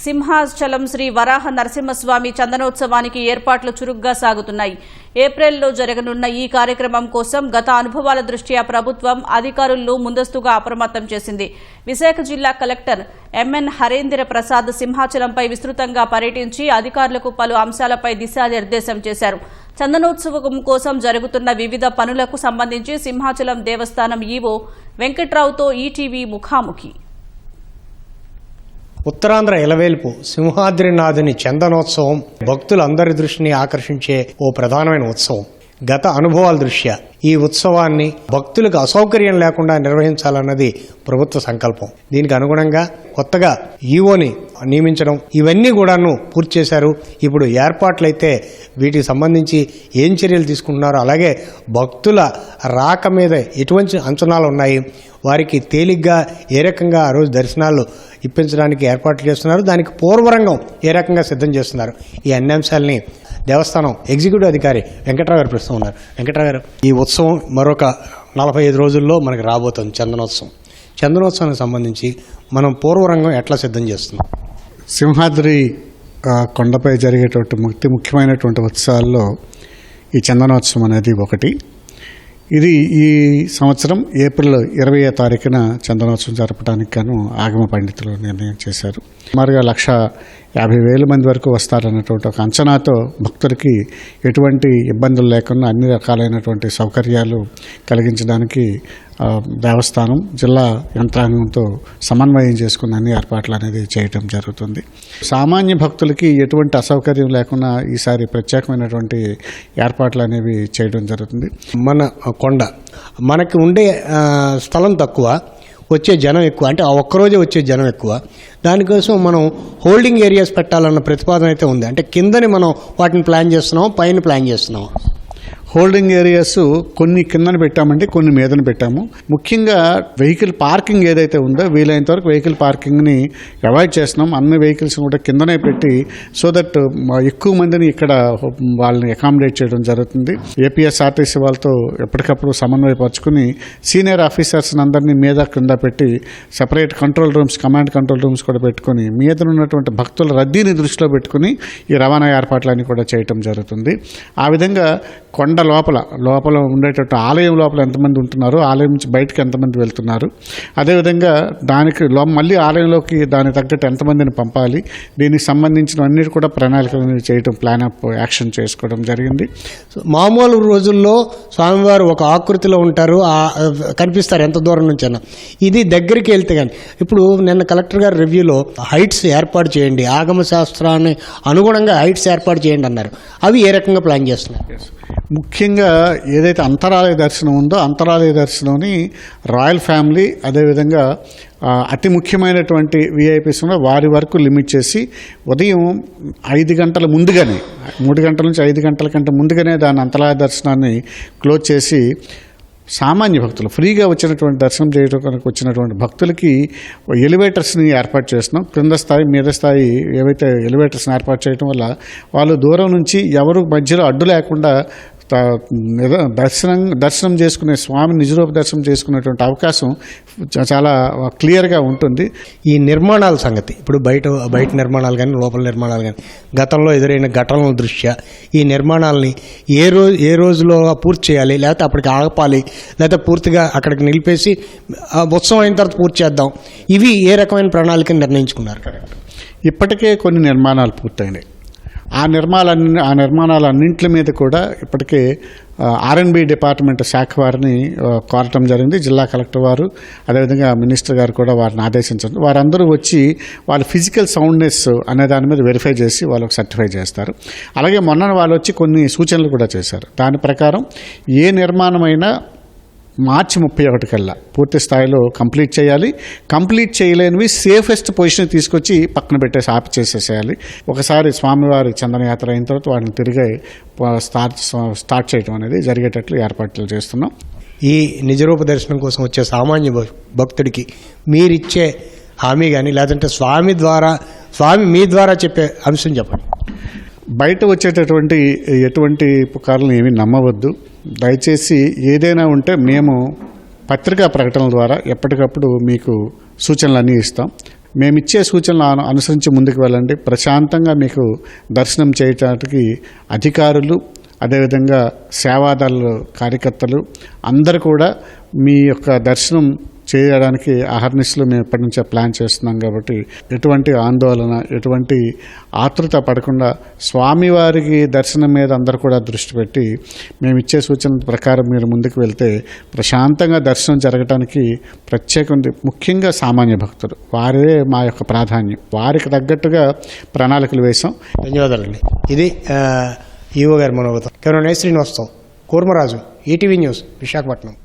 సింహాచలం శ్రీ వరాహ నరసింహస్వామి చందనోత్సవానికి ఏర్పాట్లు చురుగ్గా సాగుతున్నాయి. ఏప్రిల్లో జరగనున్న ఈ కార్యక్రమం కోసం గత అనుభవాల దృష్ట్యా ప్రభుత్వం అధికారులను ముందస్తుగా అప్రమత్తం చేసింది. విశాఖ జిల్లా కలెక్టర్ ఎంఎన్ హరేంద్ర ప్రసాద్ సింహాచలంపై విస్తృతంగా పర్యటించి అధికారులకు పలు అంశాలపై దిశానిర్దేశం చేశారు. చందనోత్సవం కోసం జరుగుతున్న వివిధ పనులకు సంబంధించి సింహాచలం దేవస్థానం ఈవో వెంకట్రావుతో ఈటీవీ ముఖాముఖి. ఉత్తరాంధ్ర ఇలవేల్పు సింహాద్రినాథుని చందనోత్సవం భక్తులందరి దృష్టిని ఆకర్షించే ఓ ప్రధానమైన ఉత్సవం. గత అనుభవాల దృష్ట్యా ఈ ఉత్సవాన్ని భక్తులకు అసౌకర్యం లేకుండా నిర్వహించాలన్నది ప్రభుత్వ సంకల్పం. దీనికి అనుగుణంగా కొత్తగా ఈవోని నియమించడం ఇవన్నీ కూడాను పూర్తి చేశారు. ఇప్పుడు ఏర్పాట్లయితే వీటికి సంబంధించి ఏం చర్యలు తీసుకుంటున్నారో, అలాగే భక్తుల రాక మీద ఎటువంటి అంచనాలు ఉన్నాయి, వారికి తేలిగ్గా ఏ రకంగా ఆ రోజు దర్శనాలు ఇప్పించడానికి ఏర్పాట్లు చేస్తున్నారు, దానికి పూర్వరంగం ఏ రకంగా సిద్ధం చేస్తున్నారు, ఈ అన్ని అంశాలని దేవస్థానం ఎగ్జిక్యూటివ్ అధికారి వెంకట్రావు గారు ప్రస్తుతం ఉన్నారు. వెంకట్రావు గారు, ఈ ఉత్సవం మరొక 45 రోజుల్లో మనకు రాబోతుంది చందనోత్సవం. చందనోత్సవానికి సంబంధించి మనం పూర్వరంగం ఎట్లా సిద్ధం చేస్తున్నాం? సింహాద్రి కొండపై జరిగేటువంటి ముఖ్యమైనటువంటి ఉత్సవాల్లో ఈ చందనోత్సవం అనేది ఒకటి. ఇది ఈ సంవత్సరం ఏప్రిల్ 20వ తారీఖున చందనోత్సవం జరపడానికి గాను ఆగమ పండితులు నిర్ణయం చేశారు. సుమారుగా 1,50,000 మంది వరకు వస్తారన్నటువంటి ఒక అంచనాతో భక్తులకి ఎటువంటి ఇబ్బందులు లేకుండా అన్ని రకాలైనటువంటి సౌకర్యాలు కలిగించడానికి దేవస్థానం జిల్లా యంత్రాంగంతో సమన్వయం చేసుకుని అన్ని ఏర్పాట్లు అనేది చేయడం జరుగుతుంది. సామాన్య భక్తులకి ఎటువంటి అసౌకర్యం లేకుండా ఈసారి ప్రత్యేకమైనటువంటి ఏర్పాట్లు అనేవి చేయడం జరుగుతుంది. మన కొండ మనకి ఉండే స్థలం తక్కువ, వచ్చే జనం ఎక్కువ, అంటే ఆ ఒక్కరోజే వచ్చే జనం ఎక్కువ. దానికోసం మనం హోల్డింగ్ ఏరియాస్ పెట్టాలన్న ప్రతిపాదన అయితే ఉంది. అంటే కిందని మనం వాటిని ప్లాన్ చేస్తున్నాం, పైన ప్లాన్ చేస్తున్నాం. హోల్డింగ్ ఏరియాస్ కొన్ని కిందన పెట్టామంటే కొన్ని మీదన పెట్టాము. ముఖ్యంగా వెహికల్ పార్కింగ్ ఏదైతే ఉందో వీలైనంత వరకు వెహికల్ పార్కింగ్ని అవాయిడ్ చేస్తున్నాం. అన్ని వెహికల్స్ కూడా కిందనే పెట్టి సో దట్ ఎక్కువ మందిని ఇక్కడ వాళ్ళని అకామిడేట్ చేయడం జరుగుతుంది. ఏపీఎస్ఆర్టీసీ వాళ్ళతో ఎప్పటికప్పుడు సమన్వయపరుచుకుని సీనియర్ ఆఫీసర్స్ అందరినీ మీద కింద పెట్టి separate control rooms, command control rooms కూడా పెట్టుకుని మీద ఉన్నటువంటి భక్తుల రద్దీని దృష్టిలో పెట్టుకుని ఈ రవాణా ఏర్పాట్లన్నీ కూడా చేయటం జరుగుతుంది. ఆ విధంగా కొండ లోపల ఉండేటట్టు ఆలయం లోపల ఎంతమంది ఉంటున్నారో, ఆలయం నుంచి బయటకు ఎంతమంది వెళ్తున్నారు, అదేవిధంగా దానికి మళ్ళీ ఆలయంలోకి దానికి తగ్గట్టు ఎంతమందిని పంపాలి, దీనికి సంబంధించిన అన్నిటి కూడా ప్రణాళికలు చేయడం, ప్లాన్ ఆఫ్ యాక్షన్ చేసుకోవడం జరిగింది. మామూలు రోజుల్లో స్వామివారు ఒక ఆకృతిలో ఉంటారు, కనిపిస్తారు ఎంత దూరం నుంచి అన్న. ఇది దగ్గరికి వెళ్తే కానీ ఇప్పుడు నిన్న కలెక్టర్ గారు రివ్యూలో హైట్స్ ఏర్పాటు చేయండి, ఆగమ శాస్త్రాన్ని అనుగుణంగా హైట్స్ ఏర్పాటు చేయండి అన్నారు. అవి ఏ రకంగా ప్లాన్ చేస్తున్నారు? ముఖ్యంగా ఏదైతే అంతరాలయ దర్శనం ఉందో అంతరాలయ దర్శనంని రాయల్ ఫ్యామిలీ, అదేవిధంగా అతి ముఖ్యమైనటువంటి విఐపీస్ వారి వరకు లిమిట్ చేసి ఉదయం 5 గంటల ముందుగానే, 3 గంటల నుంచి 5 గంటల కంటే ముందుగానే దాని అంతరాలయ దర్శనాన్ని క్లోజ్ చేసి సామాన్య భక్తులు ఫ్రీగా వచ్చినటువంటి దర్శనం చేయడానికి వచ్చినటువంటి భక్తులకి ఎలివేటర్స్ని ఏర్పాటు చేస్తున్నాం. క్రింద స్థాయి మీద స్థాయి ఏవైతే ఎలివేటర్స్ని ఏర్పాటు చేయడం వల్ల వాళ్ళు దూరం నుంచి ఎవరు మధ్యలో అడ్డు లేకుండా దర్శనం చేసుకునే స్వామి నిజరూప దర్శనం చేసుకునేటువంటి అవకాశం చాలా క్లియర్గా ఉంటుంది. ఈ నిర్మాణాల సంగతి ఇప్పుడు బయట నిర్మాణాలు కానీ లోపల నిర్మాణాలు కానీ గతంలో ఎదురైన ఘటనల దృష్ట్యా ఈ నిర్మాణాలని ఏ రోజులో పూర్తి చేయాలి, లేకపోతే అప్పటికి ఆపాలి, లేకపోతే పూర్తిగా అక్కడికి నిలిపేసి ఉత్సవం అయిన తర్వాత పూర్తి చేద్దాం, ఇవి ఏ రకమైన ప్రణాళికను నిర్ణయించుకున్నారు? ఇప్పటికే కొన్ని నిర్మాణాలు పూర్తయినాయి. ఆ నిర్మాణాలన్నింటి మీద కూడా ఇప్పటికే R&B డిపార్ట్మెంట్ శాఖ వారిని కోరటం జరిగింది. జిల్లా కలెక్టర్ వారు, అదేవిధంగా మినిస్టర్ గారు కూడా వారిని ఆదేశించారు. వారందరూ వచ్చి వాళ్ళ ఫిజికల్ సౌండ్నెస్ అనే దాని మీద వెరిఫై చేసి వాళ్ళకి సర్టిఫై చేస్తారు. అలాగే మొన్న వాళ్ళు వచ్చి కొన్ని సూచనలు కూడా చేశారు. దాని ప్రకారం ఏ నిర్మాణమైనా మార్చి 31 కల్లా పూర్తి స్థాయిలో కంప్లీట్ చేయాలి. కంప్లీట్ చేయలేనివి సేఫెస్ట్ పొజిషన్ తీసుకొచ్చి పక్కన పెట్టేసి ఆపి చేసేసేయాలి. ఒకసారి స్వామివారి చందనయాత్ర అయిన తర్వాత వాటిని తిరిగి స్టార్ట్ చేయడం అనేది జరిగేటట్లు ఏర్పాట్లు చేస్తున్నాం. ఈ నిజరూప దర్శనం కోసం వచ్చే సామాన్య భక్తుడికి మీరిచ్చే హామీ కానీ, లేదంటే స్వామి మీ ద్వారా చెప్పే అంశం చెప్పండి. బయట వచ్చేటటువంటి ఎటువంటి పుకార్లను ఏమీ నమ్మవద్దు. దయచేసి ఏదైనా ఉంటే మేము పత్రికా ప్రకటనల ద్వారా ఎప్పటికప్పుడు మీకు సూచనలు అన్నీ ఇస్తాం. మేమిచ్చే సూచనలు అనుసరించి ముందుకు వెళ్ళండి. ప్రశాంతంగా మీకు దర్శనం చేయటానికి అధికారులు, అదేవిధంగా సేవాదళ కార్యకర్తలు అందరూ కూడా మీ యొక్క దర్శనం చేయడానికి అహర్నిశలు మేము ఎప్పటి నుంచో ప్లాన్ చేస్తున్నాం. కాబట్టి ఎటువంటి ఆందోళన, ఎటువంటి ఆతృత పడకుండా స్వామివారికి దర్శనం మీద అందరూ కూడా దృష్టి పెట్టి మేము ఇచ్చే సూచనల ప్రకారం మీరు ముందుకు వెళ్తే ప్రశాంతంగా దర్శనం జరగడానికి ప్రత్యేకంగా, ముఖ్యంగా సామాన్య భక్తులు వారే మా యొక్క ప్రాధాన్యం. వారికి తగ్గట్టుగా ప్రణాళికలు వేసాం. ధన్యవాదాలండి. ఇది ఈవో గారి మనోగతం. Camera Srinivasarao, Kurmaraju, ETV news, Visakhapatnam.